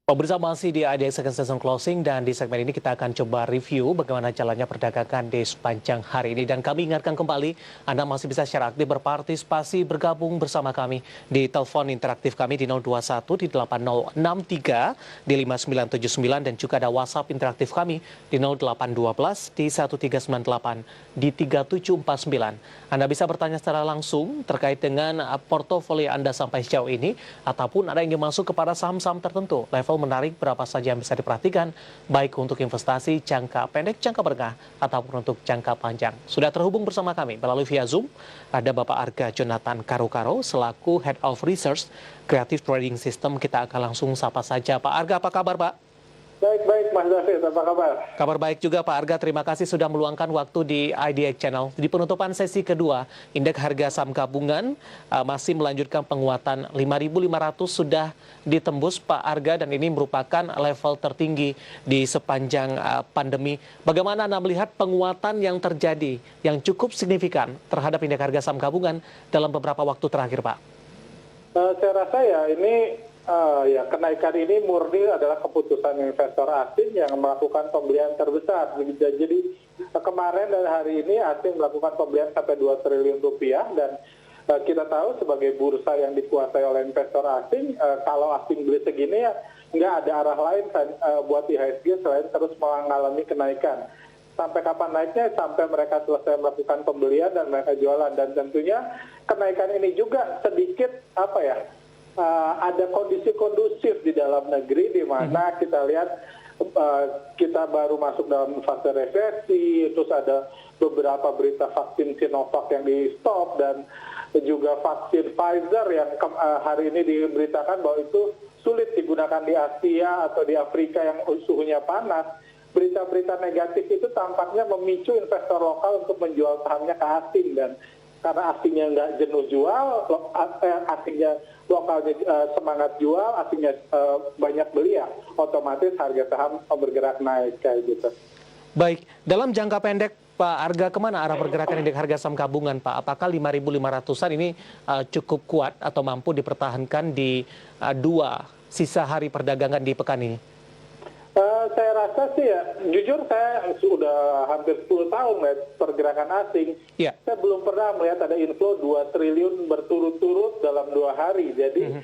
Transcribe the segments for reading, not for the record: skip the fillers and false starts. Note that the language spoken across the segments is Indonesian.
Pemirsa masih di IDX Second Session Closing dan di segmen ini kita akan coba review bagaimana jalannya perdagangan di sepanjang hari ini. Dan kami ingatkan kembali, Anda masih bisa secara aktif berpartisipasi bergabung bersama kami di telepon interaktif kami di 021 di 8063 di 5979 dan juga ada WhatsApp interaktif kami di 0812 di 1398 di 3749. Anda bisa bertanya secara langsung terkait dengan portofolio Anda sampai sejauh ini ataupun Anda ingin masuk kepada saham-saham tertentu. Level menarik berapa saja yang bisa diperhatikan, baik untuk investasi jangka pendek, jangka menengah, ataupun untuk jangka panjang. Sudah terhubung bersama kami melalui via Zoom, ada Bapak Arga Jonathan Karukaro, selaku Head of Research Creative Trading System. Kita akan langsung sapa saja. Pak Arga, apa kabar Pak? Baik, Mas David, apa kabar? Kabar baik juga Pak Arga, terima kasih sudah meluangkan waktu di IDX Channel. Di penutupan sesi kedua, indeks harga saham gabungan masih melanjutkan penguatan 5.500 sudah ditembus Pak Arga dan ini merupakan level tertinggi di sepanjang pandemi. Bagaimana Anda melihat penguatan yang terjadi yang cukup signifikan terhadap indeks harga saham gabungan dalam beberapa waktu terakhir Pak? Saya rasa ya ini kenaikan ini murni adalah keputusan investor asing yang melakukan pembelian terbesar. Jadi kemarin dan hari ini asing melakukan pembelian sampai 2 triliun rupiah dan kita tahu sebagai bursa yang dikuasai oleh investor asing, kalau asing beli segini ya nggak ada arah lain buat IHSG selain terus mengalami kenaikan. Sampai kapan naiknya? Sampai mereka selesai melakukan pembelian dan mereka jualan. Dan tentunya kenaikan ini juga sedikit ada kondisi kondusif di dalam negeri di mana kita lihat kita baru masuk dalam fase resesi, terus ada beberapa berita vaksin Sinovac yang di stop dan juga vaksin Pfizer yang hari ini diberitakan bahwa itu sulit digunakan di Asia atau di Afrika yang suhunya panas. Berita-berita negatif itu tampaknya memicu investor lokal untuk menjual sahamnya ke asing dan karena asingnya nggak jenuh jual, asingnya lokalnya semangat jual, asingnya banyak beli ya, otomatis harga saham bergerak naik kayak gitu. Baik, dalam jangka pendek Pak Arga, kemana arah pergerakan indeks harga saham gabungan Pak? Apakah 5.500-an ini cukup kuat atau mampu dipertahankan di dua sisa hari perdagangan di pekan ini? Saya rasa sih ya, jujur saya sudah hampir 10 tahun melihat pergerakan asing. Yeah. Saya belum pernah melihat ada inflow 2 triliun berturut-turut dalam 2 hari. Jadi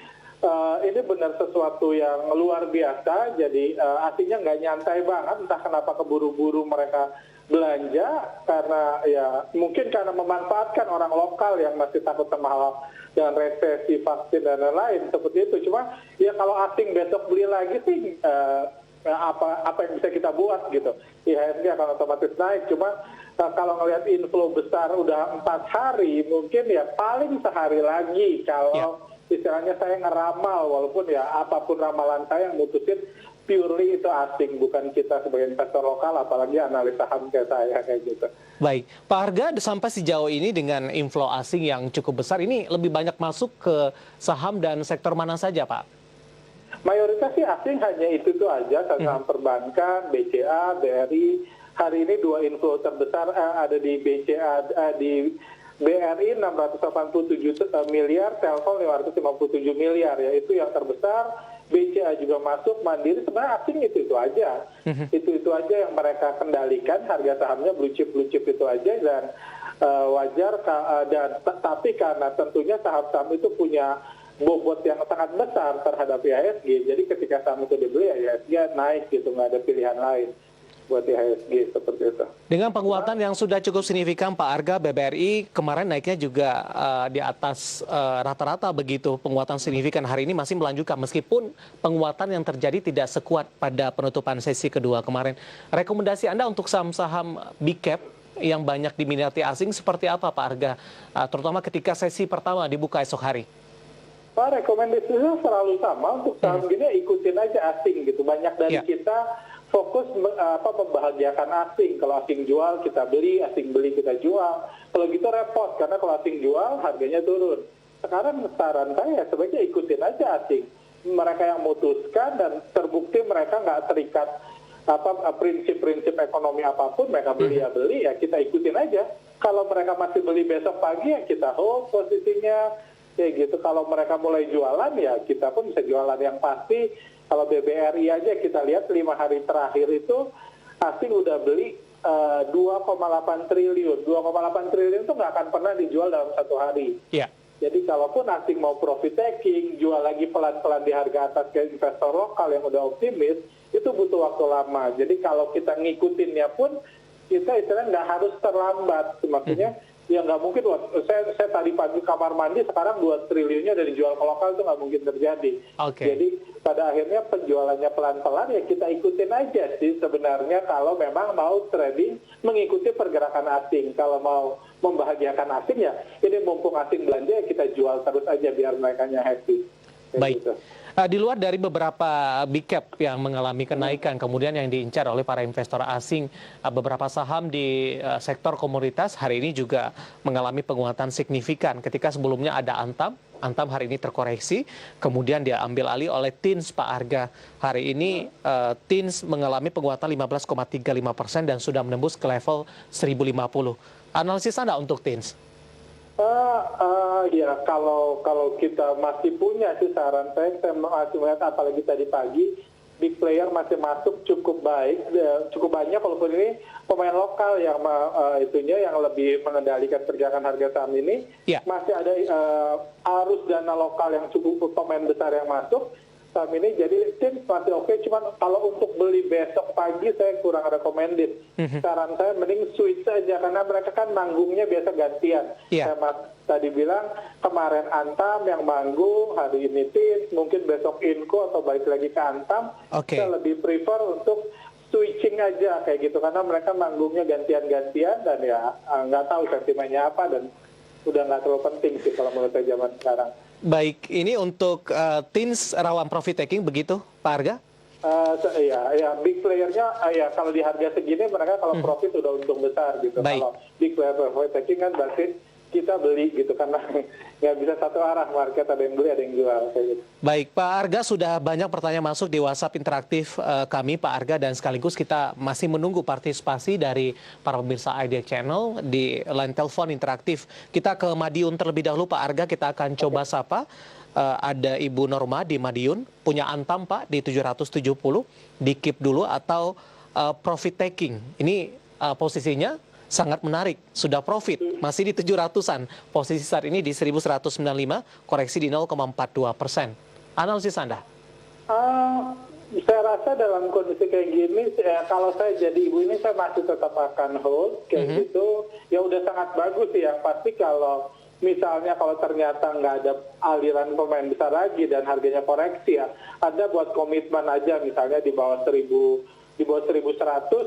ini benar sesuatu yang luar biasa. Jadi asingnya nggak nyantai banget, entah kenapa keburu-buru mereka belanja. Karena ya mungkin karena memanfaatkan orang lokal yang masih takut sama hal dengan resesi, vaksin, dan lain-lain. Seperti itu. Cuma ya kalau asing besok beli lagi sih... apa yang bisa kita buat gitu. IHSG akan otomatis naik. Cuma kalau ngelihat inflow besar udah 4 hari, mungkin ya paling sehari lagi kalau istilahnya saya ngeramal, walaupun ya apapun ramalan saya yang mutusin purely itu asing, bukan kita sebagai investor lokal, apalagi analis saham kayak saya kayak gitu. Baik, Pak Arga sampai sejauh ini dengan inflow asing yang cukup besar, ini lebih banyak masuk ke saham dan sektor mana saja Pak? Mayoritas sih asing hanya itu aja, saham perbankan, BCA, BRI. Hari ini 2 inflow terbesar ada di BCA, di BRI 687 miliar, Telkom 557 miliar, ya itu yang terbesar. BCA juga masuk, Mandiri sebenarnya asing itu aja. Itu aja yang mereka kendalikan, harga sahamnya blue chip itu aja dan wajar. Dan tapi karena tentunya saham-saham itu punya bobot yang sangat besar terhadap IHSG, jadi ketika saham itu dibeli ya IHSG naik gitu, nggak ada pilihan lain buat IHSG seperti itu. Dengan penguatan yang sudah cukup signifikan Pak Arga, BBRI kemarin naiknya juga di atas rata-rata begitu, penguatan signifikan hari ini masih melanjutkan meskipun penguatan yang terjadi tidak sekuat pada penutupan sesi kedua kemarin. Rekomendasi Anda untuk saham-saham big cap yang banyak diminati asing seperti apa Pak Arga, terutama ketika sesi pertama dibuka esok hari? Pak, rekomendasinya selalu sama untuk saham gini, ikutin aja asing gitu. Banyak dari kita fokus membahagiakan asing. Kalau asing jual kita beli, asing beli kita jual. Kalau gitu repot karena kalau asing jual harganya turun. Sekarang saran saya sebaiknya ikutin aja asing. Mereka yang memutuskan dan terbukti mereka nggak terikat prinsip-prinsip ekonomi apapun, mereka beli ya kita ikutin aja. Kalau mereka masih beli besok pagi ya kita hold posisinya. Kayak gitu, kalau mereka mulai jualan ya kita pun bisa jualan. Yang pasti Kalau BBRI aja kita lihat 5 hari terakhir itu asing udah beli 2,8 triliun. 2,8 triliun itu nggak akan pernah dijual dalam satu hari. Iya. Jadi kalaupun asing mau profit taking, jual lagi pelan-pelan di harga atas ke investor lokal yang udah optimis, itu butuh waktu lama. Jadi kalau kita ngikutinnya pun, kita istilahnya nggak harus terlambat. Maksudnya, ya nggak mungkin, saya tadi pagi kamar mandi, sekarang 2 triliunnya udah dijual ke lokal, itu nggak mungkin terjadi. Oke. Jadi pada akhirnya penjualannya pelan-pelan, ya kita ikutin aja sih sebenarnya kalau memang mau trading mengikuti pergerakan asing. Kalau mau membahagiakan asing ya, ini mumpung asing belanja ya kita jual terus aja biar mereka happy. Baik. Gitu. Di luar dari beberapa big cap yang mengalami kenaikan, kemudian yang diincar oleh para investor asing, beberapa saham di sektor komoditas hari ini juga mengalami penguatan signifikan. Ketika sebelumnya ada Antam hari ini terkoreksi, kemudian dia ambil alih oleh TINS, Pak Arga. Hari ini TINS mengalami penguatan 15,35% dan sudah menembus ke level 1050. Analisis Anda untuk TINS? Ya kalau kita masih punya sih saran saya masih melihat apalagi tadi pagi big player masih masuk cukup banyak walaupun ini pemain lokal yang yang lebih mengendalikan pergerakan harga saham ini. Masih ada arus dana lokal yang cukup pemain besar yang masuk saham ini, jadi tim masih oke. Cuman kalau untuk beli besok pagi saya kurang recommended. Saran saya mending switch aja karena mereka kan manggungnya biasa gantian. Saya tadi bilang kemarin Antam yang manggung, hari ini TINS, mungkin besok Inco atau balik lagi ke Antam. Saya lebih prefer untuk switching aja kayak gitu karena mereka manggungnya gantian-gantian dan ya nggak tahu sentimennya apa dan udah nggak terlalu penting sih kalau menurut saya zaman sekarang. Baik, ini untuk TINS rawan profit taking begitu, Pak Arga? Ya, big playernya kalau di harga segini mereka kalau profit udah untung besar gitu. Baik. Kalau big player profit taking kan berarti kita beli gitu karena nggak bisa satu arah market, ada yang beli ada yang jual kayak gitu. Baik, Pak Arga, sudah banyak pertanyaan masuk di WhatsApp interaktif kami, Pak Arga, dan sekaligus kita masih menunggu partisipasi dari para pemirsa Idea Channel di line telepon interaktif. Kita ke Madiun terlebih dahulu, Pak Arga, kita akan coba sapa. Ada Ibu Norma di Madiun, punya Antam Pak di 770, di keep dulu atau profit taking. Ini posisinya sangat menarik, sudah profit, masih di 700-an, posisi saat ini di 1195, koreksi di 0,42%. Analisis Anda? Saya rasa dalam kondisi kayak gini, kalau saya jadi ibu ini saya masih tetap akan hold kayak gitu. Ya udah sangat bagus sih ya, pasti kalau misalnya kalau ternyata nggak ada aliran pemain besar lagi dan harganya koreksi ya, Anda buat komitmen aja misalnya di bawah 1.100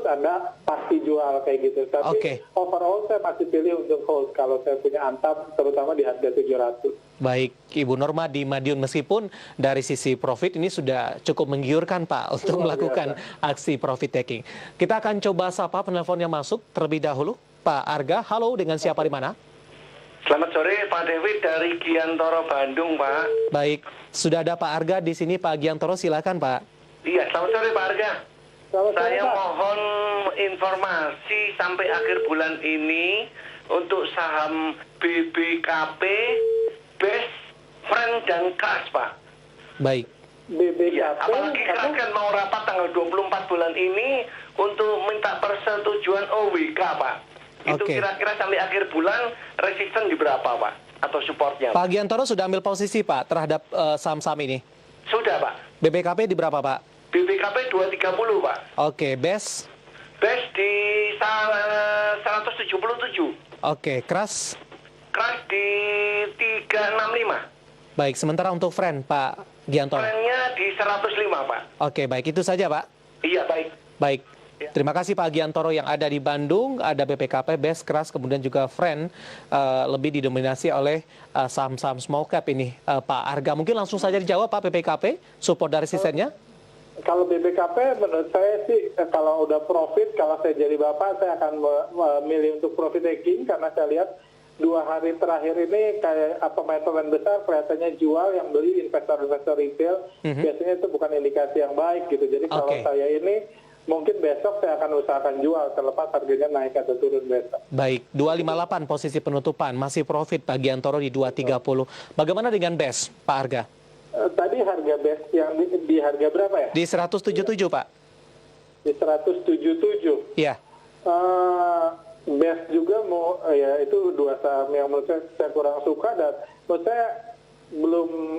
Anda pasti jual kayak gitu. Tapi overall saya masih pilih untuk hold kalau saya punya Antam terutama di harga 700. Baik, Ibu Norma di Madiun, meskipun dari sisi profit ini sudah cukup menggiurkan Pak untuk melakukan aksi profit taking. Kita akan coba sapa penelpon yang masuk terlebih dahulu. Pak Arga, halo, dengan siapa di mana? Selamat sore, Pak David dari Giantoro Bandung, Pak. Baik, sudah ada Pak Arga di sini, Pak Giantoro, silakan Pak. Iya, selamat sore Pak Arga. Saya Pak. mohon informasi sampai akhir bulan ini untuk saham BBKP, BES, Friend, dan KAS, Pak. Baik. BBKP, Ya, apalagi KAS kan mau rapat tanggal 24 bulan ini untuk minta persetujuan OWK, Pak. Itu kira-kira sampai akhir bulan resisten di berapa, Pak? Atau supportnya? Pak Giantoro sudah ambil posisi, Pak, terhadap saham-saham ini? Sudah, Pak. BBKP di berapa, Pak? BBKP 230, Pak. Oke, BES? BES di 177. Oke, KRAS? KRAS di 365. Baik, sementara untuk Friend, Pak Giantoro? Friend-nya di 105, Pak. Oke, baik, itu saja, Pak? Iya, baik. Baik. Terima kasih Pak Giantoro yang ada di Bandung, ada BPKP, BES, KRAS, kemudian juga Friend, lebih didominasi oleh saham-saham small cap ini. Pak Arga, mungkin langsung saja dijawab Pak BPKP, support dari resistennya? Kalau BBKP menurut saya sih kalau udah profit, kalau saya jadi Bapak saya akan memilih untuk profit taking karena saya lihat 2 hari terakhir ini kayak pemain-pemain besar kelihatannya jual, yang beli investor-investor retail. Biasanya itu bukan indikasi yang baik gitu. Jadi kalau saya ini mungkin besok saya akan usahakan jual terlepas harganya naik atau turun besok. Baik, 258 posisi penutupan, masih profit Pak Giantoro di 230. Bagaimana dengan BES, Pak Arga? tadi harga BES yang di harga berapa ya? Di 177, Pak. Di 177. Iya. BES juga mau ya itu dua saham yang menurut saya kurang suka, dan menurut saya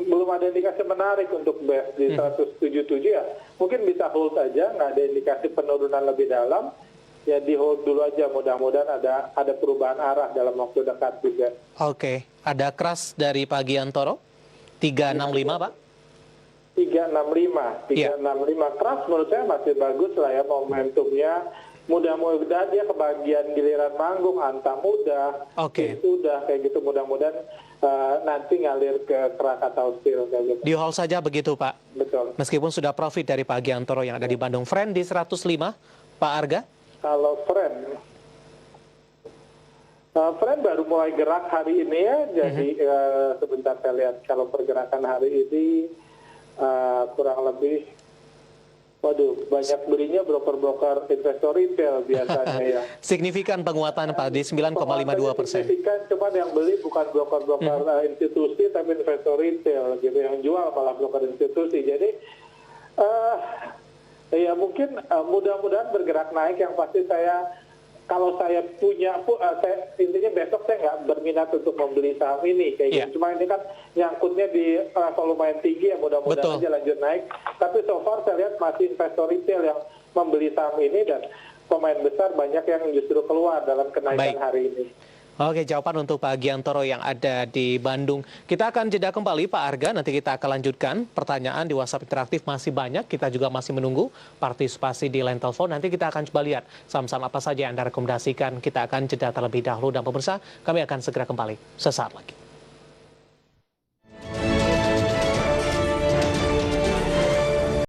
belum ada indikasi menarik untuk BES di 177 ya. Mungkin bisa hold aja, nggak ada indikasi penurunan lebih dalam. Ya di hold dulu aja, mudah-mudahan ada perubahan arah dalam waktu dekat juga. Oke, ada keras dari Pak Giantoro 365, Pak. 365 keras menurut saya masih bagus lah ya momentumnya. Mudah-mudahan dia kebagian giliran manggung, Antam udah, sudah kayak gitu, mudah-mudahan nanti ngalir ke Krakatau Steel kayak gitu. Di hold saja begitu, Pak. Betul. Meskipun sudah profit dari Pak Giantoro yang ada di Bandung. Friend di 105, Pak Arga. Kalau Friend baru mulai gerak hari ini ya, jadi sebentar saya lihat kalau pergerakan hari ini kurang lebih, waduh, banyak belinya broker-broker investor retail biasanya ya. Signifikan penguatan, Pak, di 9,52%. Signifikan, cuman yang beli bukan broker-broker institusi, tapi investor retail gitu, yang jual malah broker institusi. Jadi ya mungkin mudah-mudahan bergerak naik. Yang pasti kalau saya punya, intinya besok saya nggak berminat untuk membeli saham ini kayak gitu. Cuma ini kan nyangkutnya di level lumayan tinggi ya, mudah-mudahan aja lanjut naik. Tapi so far saya lihat masih investor retail yang membeli saham ini, dan pemain besar banyak yang justru keluar dalam kenaikan hari ini. Oke, jawaban untuk Pak Giantoro yang ada di Bandung. Kita akan jeda kembali, Pak Arga. Nanti kita akan lanjutkan pertanyaan di WhatsApp interaktif masih banyak. Kita juga masih menunggu partisipasi di line telepon. Nanti kita akan coba lihat saham-saham apa saja yang Anda rekomendasikan. Kita akan jeda terlebih dahulu, dan pemirsa, kami akan segera kembali sesaat lagi.